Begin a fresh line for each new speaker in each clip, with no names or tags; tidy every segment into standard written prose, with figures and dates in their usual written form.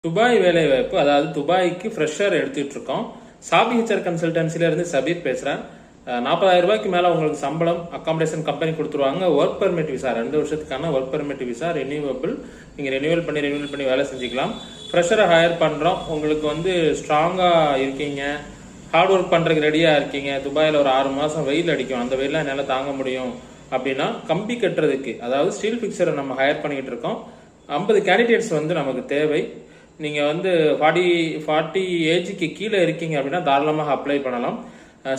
Dubai வேலை வாய்ப்பு, அதாவது துபாய்க்கு ஃப்ரெஷர் எடுத்துட்டு இருக்கோம். சாபி ஹெச்ஆர் கன்சல்டன்சில இருந்து சபீர் பேசுறேன். 40,000 ரூபாய்க்கு மேல உங்களுக்கு சம்பளம், அகாமடேஷன் கம்பெனி கொடுத்துருவாங்க. ஒர்க் பெர்மிட் விசா 2 வருஷத்துக்கான ஒர்க் பெர்மிட் விசா ரெனியூவபிள். நீங்க ரெனியூவல் பண்ணி வேலை செஞ்சுக்கலாம். ஃப்ரெஷரை ஹையர் பண்றோம். உங்களுக்கு வந்து ஸ்ட்ராங்கா இருக்கீங்க, ஹார்ட் ஒர்க் பண்றதுக்கு ரெடியா இருக்கீங்க. துபாயில ஒரு 6 மாசம் வெயில் அடிக்கும், அந்த வெயில என்னால தாங்க முடியும் அப்படின்னா கம்பி கட்டுறதுக்கு, அதாவது ஸ்டீல் பிக்சரை நம்ம ஹையர் பண்ணிட்டு இருக்கோம். 50 கேண்டிடேட்ஸ் வந்து நமக்கு தேவை. நீங்க வந்து 40 ஏஜுக்கு கீழே இருக்கீங்க அப்படின்னா தாராளமாக அப்ளை பண்ணலாம்.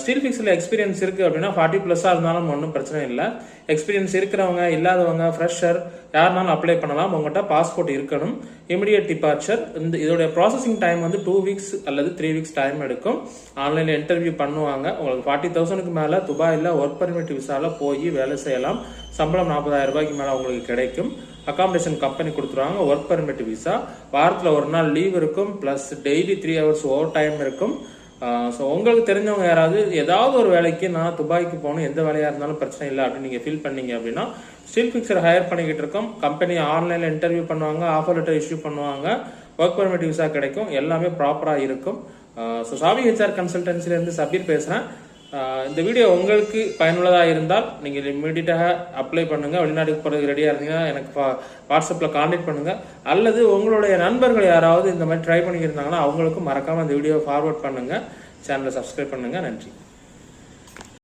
ஸ்டீல் பிக்ஸில் எக்ஸ்பீரியன்ஸ் இருக்கு அப்படின்னா 40+ இருந்தாலும் ஒன்றும் பிரச்சனை இல்லை. எக்ஸ்பீரியன்ஸ் இருக்கிறவங்க, இல்லாதவங்க, ஃப்ரெஷர் யாருனாலும் அப்ளை பண்ணலாம். உங்கள்கிட்ட பாஸ்போர்ட் இருக்கணும். Immediate departure. இதோட ப்ராசஸிங் டைம் வந்து 2 வீக்ஸ் அல்லது 3 வீக்ஸ் டைம் எடுக்கும். ஆன்லைன்ல இன்டர்வியூ பண்ணுவாங்க. உங்களுக்கு 40,000க்கு மேல துபாயில் ஒர்க் பெர்மிட் விசால போய் வேலை செய்யலாம். சம்பளம் 40,000 ரூபாய்க்கு மேல உங்களுக்கு கிடைக்கும். அகாமடேஷன் கம்பெனி கொடுத்துருவாங்க. ஒர்க் பெர்மிட் விசா, வாரத்தில் ஒரு நாள் லீவ் இருக்கும், plus daily 3 hours over time இருக்கும். ஸோ உங்களுக்கு தெரிஞ்சவங்க யாராவது ஏதாவது ஒரு வேலைக்கு நான் துபாய்க்கு போகணும், எந்த வேலையா இருந்தாலும் பிரச்சனை இல்லை அப்படின்னு நீங்க ஃபீல் பண்ணீங்க அப்படின்னா ஸ்டீல் பிக்சர் ஹையர் பண்ணிக்கிட்டு இருக்கோம். கம்பெனி ஆன்லைன்ல இன்டர்வியூ பண்ணுவாங்க, ஆஃபர் லெட்டர் இஷ்யூ பண்ணுவாங்க, ஒர்க் பெர்மிட் விசா கிடைக்கும், எல்லாமே ப்ராப்பரா இருக்கும். ஸோ சாபி ஹெச்ஆர் கன்சல்டன்சில இருந்து சபீர் பேசுறேன். இந்த வீடியோ உங்களுக்கு பயனுள்ளதா இருந்தால் நீங்கள் இமீடியட்டாக அப்ளை பண்ணுங்க. வெளிநாட்டுக்கு போறதுக்கு ரெடியா இருந்தீங்கன்னா எனக்கு வாட்ஸ்அப்ல கான்டாக்ட் பண்ணுங்க. அல்லது உங்களுடைய நண்பர்கள் யாராவது இந்த மாதிரி ட்ரை பண்ணியிருந்தாங்கன்னா அவங்களுக்கும் மறக்காம இந்த வீடியோ ஃபார்வர்ட் பண்ணுங்க. சேனலை சப்ஸ்கிரைப் பண்ணுங்க. நன்றி.